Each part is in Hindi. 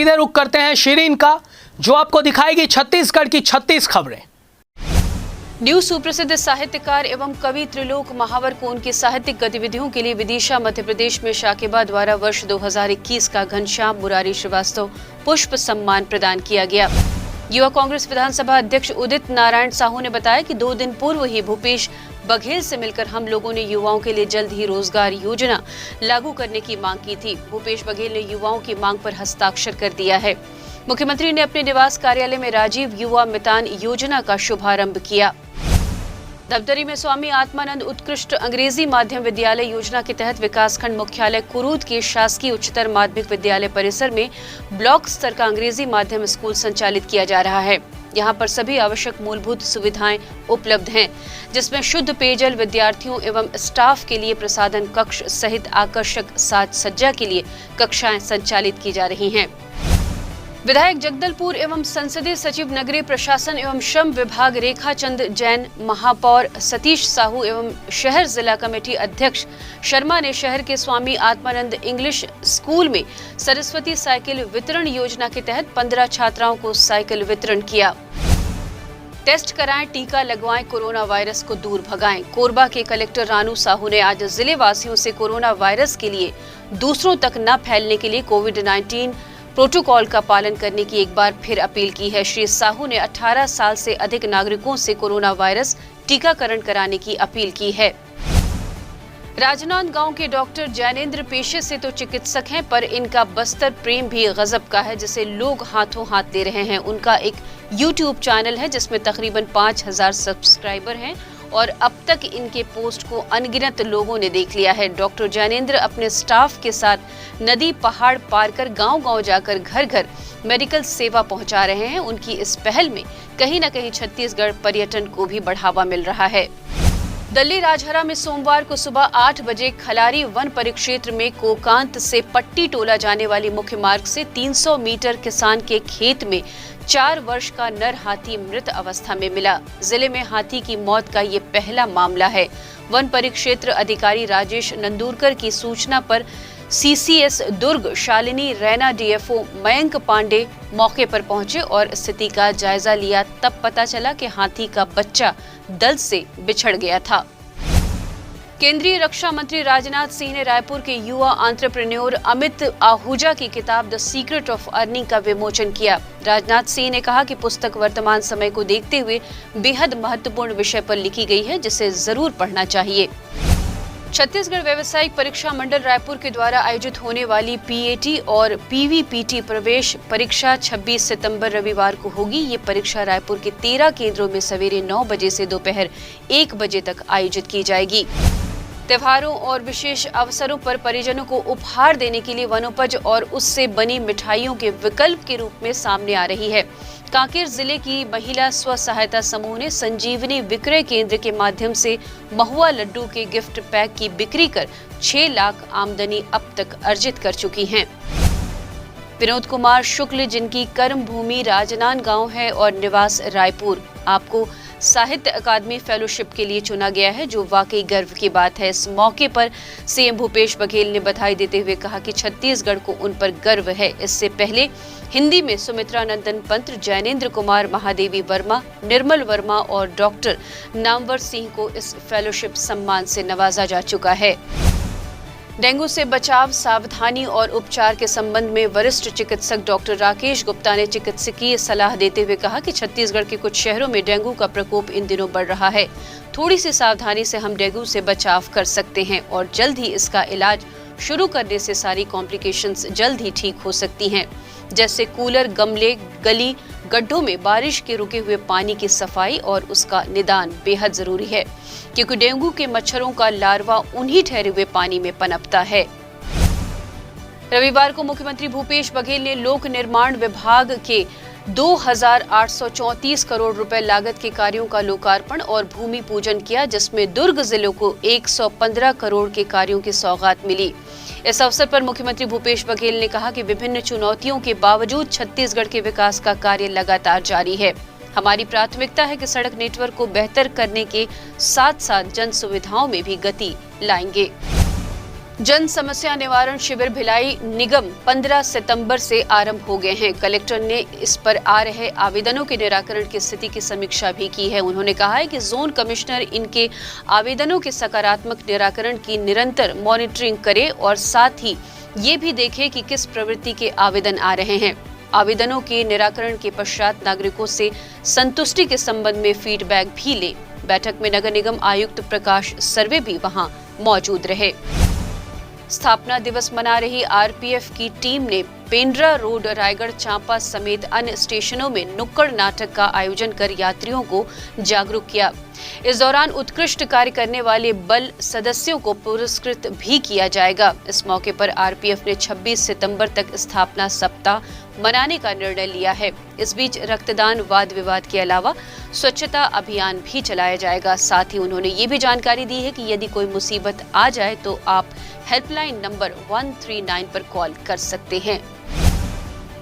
इधर रुक करते हैं शीरीन का, जो आपको दिखाएगी छत्तीसगढ़ की 36 खबरें। न्यूज सुप्रसिद्ध साहित्यकार एवं कवि त्रिलोक महावर को उनकी साहित्यिक गतिविधियों के लिए विदिशा मध्य प्रदेश में शाकेबा द्वारा वर्ष 2021 का घनश्याम मुरारी श्रीवास्तव पुष्प सम्मान प्रदान किया गया। युवा कांग्रेस विधानसभा अध्यक्ष उदित नारायण साहू ने बताया कि 2 दिन पूर्व ही भूपेश बघेल से मिलकर हम लोगों ने युवाओं के लिए जल्द ही रोजगार योजना लागू करने की मांग की थी। भूपेश बघेल ने युवाओं की मांग पर हस्ताक्षर कर दिया है। मुख्यमंत्री ने अपने निवास कार्यालय में राजीव युवा मितान योजना का शुभारंभ किया। धमतरी में स्वामी आत्मानंद उत्कृष्ट अंग्रेजी माध्यम विद्यालय योजना के तहत विकासखंड मुख्यालय कुरूद के शासकीय उच्चतर माध्यमिक विद्यालय परिसर में ब्लॉक स्तर का अंग्रेजी माध्यम स्कूल संचालित किया जा रहा है। यहाँ पर सभी आवश्यक मूलभूत सुविधाएं उपलब्ध हैं, जिसमें शुद्ध पेयजल, विद्यार्थियों एवं स्टाफ के लिए प्रसाधन कक्ष सहित आकर्षक साज सज्जा के लिए कक्षाएं संचालित की जा रही हैं। विधायक जगदलपुर एवं संसदीय सचिव नगरीय प्रशासन एवं श्रम विभाग रेखा चंद जैन, महापौर सतीश साहू एवं शहर जिला कमेटी अध्यक्ष शर्मा ने शहर के स्वामी आत्मानंद इंग्लिश स्कूल में सरस्वती साइकिल वितरण योजना के तहत 15 छात्राओं को साइकिल वितरण किया। टेस्ट कराएं, टीका लगवाएं, कोरोना वायरस को दूर भगाएं। कोरबा के कलेक्टर रानू साहू ने आज जिले वासियों से कोरोना वायरस के लिए दूसरों तक न फैलने के लिए कोविड-19 प्रोटोकॉल का पालन करने की एक बार फिर अपील की है। श्री साहू ने 18 साल से अधिक नागरिकों से कोरोना वायरस टीकाकरण कराने की अपील की है। राजनांदगांव के डॉक्टर जैनेंद्र पेशे से तो चिकित्सक हैं, पर इनका बस्तर प्रेम भी गजब का है, जिसे लोग हाथों हाथ दे रहे हैं। उनका एक YouTube चैनल है जिसमें तकरीबन 5000 सब्सक्राइबर हैं और अब तक इनके पोस्ट को अनगिनत लोगों ने देख लिया है। डॉक्टर जैनेंद्र अपने स्टाफ के साथ नदी पहाड़ पार कर गांव-गांव जाकर घर घर मेडिकल सेवा पहुंचा रहे हैं। उनकी इस पहल में कहीं न कहीं छत्तीसगढ़ पर्यटन को भी बढ़ावा मिल रहा है। दिल्ली राजहरा में सोमवार को सुबह 8 बजे खलारी वन परिक्षेत्र में कोकांत से पट्टी टोला जाने वाली मुख्य मार्ग से 300 मीटर किसान के खेत में 4 वर्ष का नर हाथी मृत अवस्था में मिला। जिले में हाथी की मौत का ये पहला मामला है। वन परिक्षेत्र अधिकारी राजेश नंदूरकर की सूचना पर CCS दुर्ग शालिनी रैना DFO मयंक पांडे मौके पर पहुंचे और स्थिति का जायजा लिया। तब पता चला कि हाथी का बच्चा दल से बिछड़ गया था। केंद्रीय रक्षा मंत्री राजनाथ सिंह ने रायपुर के युवा एंटरप्रेन्योर अमित आहूजा की किताब द सीक्रेट ऑफ अर्निंग का विमोचन किया। राजनाथ सिंह ने कहा कि पुस्तक वर्तमान समय को देखते हुए बेहद महत्वपूर्ण विषय पर लिखी गई है, जिसे जरूर पढ़ना चाहिए। छत्तीसगढ़ व्यावसायिक परीक्षा मंडल रायपुर के द्वारा आयोजित होने वाली PAT और PVPT प्रवेश परीक्षा 26 सितंबर रविवार को होगी। ये परीक्षा रायपुर के 13 केंद्रों में सवेरे 9 बजे से दोपहर 1 बजे तक आयोजित की जाएगी। त्योहारों और विशेष अवसरों पर परिजनों को उपहार देने के लिए वनोपज और उससे बनी मिठाइयों के विकल्प के रूप में सामने आ रही है। कांकेर जिले की महिला स्व सहायता समूह ने संजीवनी विक्रय केंद्र के माध्यम से महुआ लड्डू के गिफ्ट पैक की बिक्री कर 6 लाख आमदनी अब तक अर्जित कर चुकी हैं। विनोद कुमार शुक्ल, जिनकी कर्म भूमि राजनांदगांव है और निवास रायपुर, आपको साहित्य अकादमी फेलोशिप के लिए चुना गया है, जो वाकई गर्व की बात है। इस मौके पर सीएम भूपेश बघेल ने बधाई देते हुए कहा कि छत्तीसगढ़ को उन पर गर्व है। इससे पहले हिंदी में सुमित्रा नंदन पंत, जैनेंद्र कुमार, महादेवी वर्मा, निर्मल वर्मा और डॉक्टर नामवर सिंह को इस फेलोशिप सम्मान से नवाजा जा चुका है। डेंगू से बचाव, सावधानी और उपचार के संबंध में वरिष्ठ चिकित्सक डॉक्टर राकेश गुप्ता ने चिकित्सकीय सलाह देते हुए कहा कि छत्तीसगढ़ के कुछ शहरों में डेंगू का प्रकोप इन दिनों बढ़ रहा है। थोड़ी सी सावधानी से हम डेंगू से बचाव कर सकते हैं और जल्द ही इसका इलाज शुरू करने से सारी कॉम्प्लिकेशंस जल्द ही ठीक हो सकती हैं। जैसे कूलर, गमले, गली, गड्ढों में बारिश के रुके हुए पानी की सफाई और उसका निदान बेहद जरूरी है, क्योंकि डेंगू के मच्छरों का लार्वा उन्हीं ठहरे हुए पानी में पनपता है। रविवार को मुख्यमंत्री भूपेश बघेल ने लोक निर्माण विभाग के 2834 करोड़ रुपए लागत के कार्यों का लोकार्पण और भूमि पूजन किया, जिसमें दुर्ग जिले को 115 करोड़ के कार्यों की सौगात मिली। इस अवसर पर मुख्यमंत्री भूपेश बघेल ने कहा कि विभिन्न चुनौतियों के बावजूद छत्तीसगढ़ के विकास का कार्य लगातार जारी है। हमारी प्राथमिकता है कि सड़क नेटवर्क को बेहतर करने के साथ साथ जन सुविधाओं में भी गति लाएंगे। जन समस्या निवारण शिविर भिलाई निगम 15 सितंबर से आरंभ हो गए हैं। कलेक्टर ने इस पर आ रहे आवेदनों के निराकरण की स्थिति की समीक्षा भी की है। उन्होंने कहा है कि जोन कमिश्नर इनके आवेदनों के सकारात्मक निराकरण की निरंतर मॉनिटरिंग करे और साथ ही ये भी देखे कि किस प्रवृत्ति के आवेदन आ रहे हैं। आवेदनों के निराकरण के पश्चात नागरिकों से संतुष्टि के संबंध में फीडबैक भी ले। बैठक में नगर निगम आयुक्त प्रकाश सर्वे भी वहां मौजूद रहे। स्थापना दिवस मना रही आरपीएफ की टीम ने पेंड्रा रोड, रायगढ़, चांपा समेत अन्य स्टेशनों में नुक्कड़ नाटक का आयोजन कर यात्रियों को जागरूक किया। इस दौरान उत्कृष्ट कार्य करने वाले बल सदस्यों को पुरस्कृत भी किया जाएगा। इस मौके पर आरपीएफ ने 26 सितंबर तक स्थापना सप्ताह मनाने का निर्णय लिया है। इस बीच रक्तदान, वाद विवाद के अलावा स्वच्छता अभियान भी चलाया जाएगा। साथ ही उन्होंने ये भी जानकारी दी है कि यदि कोई मुसीबत आ जाए तो आप हेल्पलाइन नंबर 139 पर कॉल कर सकते हैं।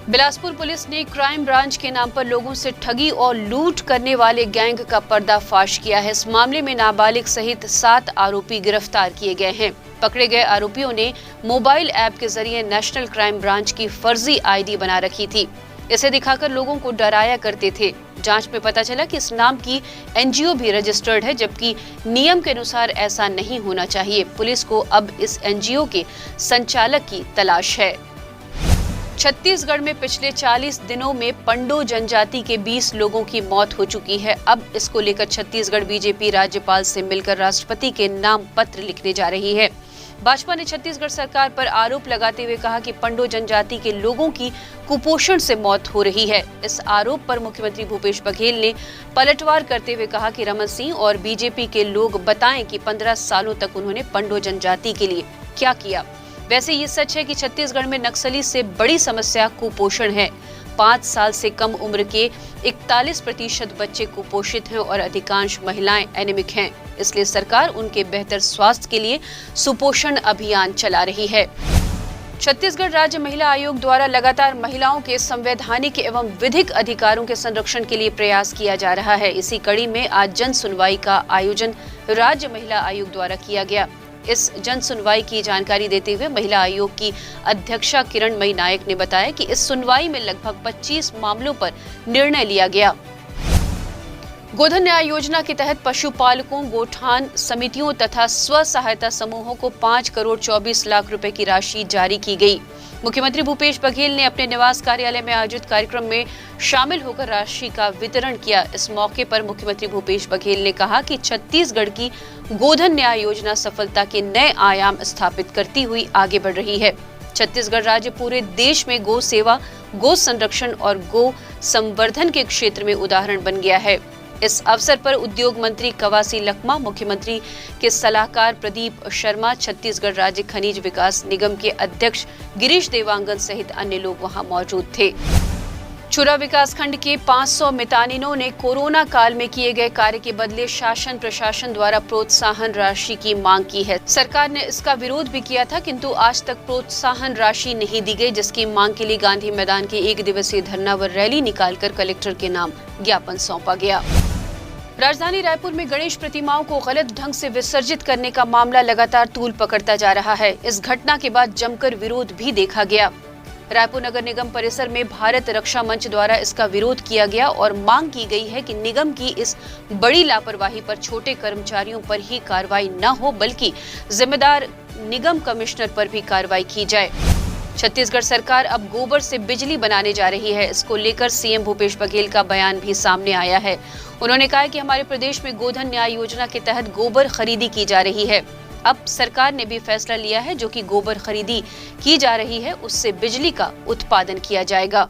बिलासपुर पुलिस ने क्राइम ब्रांच के नाम पर लोगों से ठगी और लूट करने वाले गैंग का पर्दाफाश किया है। इस मामले में नाबालिग सहित 7 आरोपी गिरफ्तार किए गए हैं। पकड़े गए आरोपियों ने मोबाइल ऐप के जरिए नेशनल क्राइम ब्रांच की फर्जी आईडी बना रखी थी। इसे दिखाकर लोगों को डराया करते थे। जांच में पता चला कि इस नाम की एनजीओ भी रजिस्टर्ड है, जबकि नियम के अनुसार ऐसा नहीं होना चाहिए। पुलिस को अब इस एनजीओ के संचालक की तलाश है। छत्तीसगढ़ में पिछले 40 दिनों में पंडो जनजाति के 20 लोगों की मौत हो चुकी है। अब इसको लेकर छत्तीसगढ़ बीजेपी राज्यपाल से मिलकर राष्ट्रपति के नाम पत्र लिखने जा रही है। भाजपा ने छत्तीसगढ़ सरकार पर आरोप लगाते हुए कहा कि पंडो जनजाति के लोगों की कुपोषण से मौत हो रही है। इस आरोप पर मुख्यमंत्री भूपेश बघेल ने पलटवार करते हुए कहा कि रमन सिंह और बीजेपी के लोग बताएं कि 15 सालों तक उन्होंने पंडो जनजाति के लिए क्या किया। वैसे ये सच है कि छत्तीसगढ़ में नक्सली से बड़ी समस्या कुपोषण है। 5 साल से कम उम्र के 41% बच्चे कुपोषित हैं और अधिकांश महिलाएं एनीमिक हैं। इसलिए सरकार उनके बेहतर स्वास्थ्य के लिए सुपोषण अभियान चला रही है। छत्तीसगढ़ राज्य महिला आयोग द्वारा लगातार महिलाओं के संवैधानिक एवं विधिक अधिकारों के संरक्षण के लिए प्रयास किया जा रहा है। इसी कड़ी में आज जन सुनवाई का आयोजन राज्य महिला आयोग द्वारा किया गया। इस जन सुनवाई की जानकारी देते हुए महिला आयोग की अध्यक्षा किरणमयी नायक ने बताया कि इस सुनवाई में लगभग 25 मामलों पर निर्णय लिया गया। गोधन न्याय योजना के तहत पशुपालकों, गोठान समितियों तथा स्व सहायता समूहों को 5 करोड़ 24 लाख रुपए की राशि जारी की गई। मुख्यमंत्री भूपेश बघेल ने अपने निवास कार्यालय में आयोजित कार्यक्रम में शामिल होकर राशि का वितरण किया। इस मौके पर मुख्यमंत्री भूपेश बघेल ने कहा कि छत्तीसगढ़ की गोधन न्याय योजना सफलता के नए आयाम स्थापित करती हुई आगे बढ़ रही है। छत्तीसगढ़ राज्य पूरे देश में गौ सेवा, गौ संरक्षण और गौ संवर्धन के क्षेत्र में उदाहरण बन गया है। इस अवसर पर उद्योग मंत्री कवासी लखमा, मुख्यमंत्री के सलाहकार प्रदीप शर्मा, छत्तीसगढ़ राज्य खनिज विकास निगम के अध्यक्ष गिरीश देवांगन सहित अन्य लोग वहां मौजूद थे। छुरा विकास खंड के 500 मितानिनों ने कोरोना काल में किए गए कार्य के बदले शासन प्रशासन द्वारा प्रोत्साहन राशि की मांग की है। सरकार ने इसका विरोध भी किया था, किंतु आज तक प्रोत्साहन राशि नहीं दी गई, जिसकी मांग के लिए गांधी मैदान के 1 दिवसीय धरना व रैली निकालकर कलेक्टर के नाम ज्ञापन सौंपा गया। राजधानी रायपुर में गणेश प्रतिमाओं को गलत ढंग से विसर्जित करने का मामला लगातार तूल पकड़ता जा रहा है। इस घटना के बाद जमकर विरोध भी देखा गया। रायपुर नगर निगम परिसर में भारत रक्षा मंच द्वारा इसका विरोध किया गया और मांग की गई है कि निगम की इस बड़ी लापरवाही पर छोटे कर्मचारियों पर ही कार्रवाई न हो, बल्कि जिम्मेदार निगम कमिश्नर पर भी कार्रवाई की जाए। छत्तीसगढ़ सरकार अब गोबर से बिजली बनाने जा रही है। इसको लेकर सीएम भूपेश बघेल का बयान भी सामने आया है। उन्होंने कहा कि हमारे प्रदेश में गोधन न्याय योजना के तहत गोबर खरीदी की जा रही है। अब सरकार ने भी फैसला लिया है, जो कि गोबर खरीदी की जा रही है उससे बिजली का उत्पादन किया जाएगा।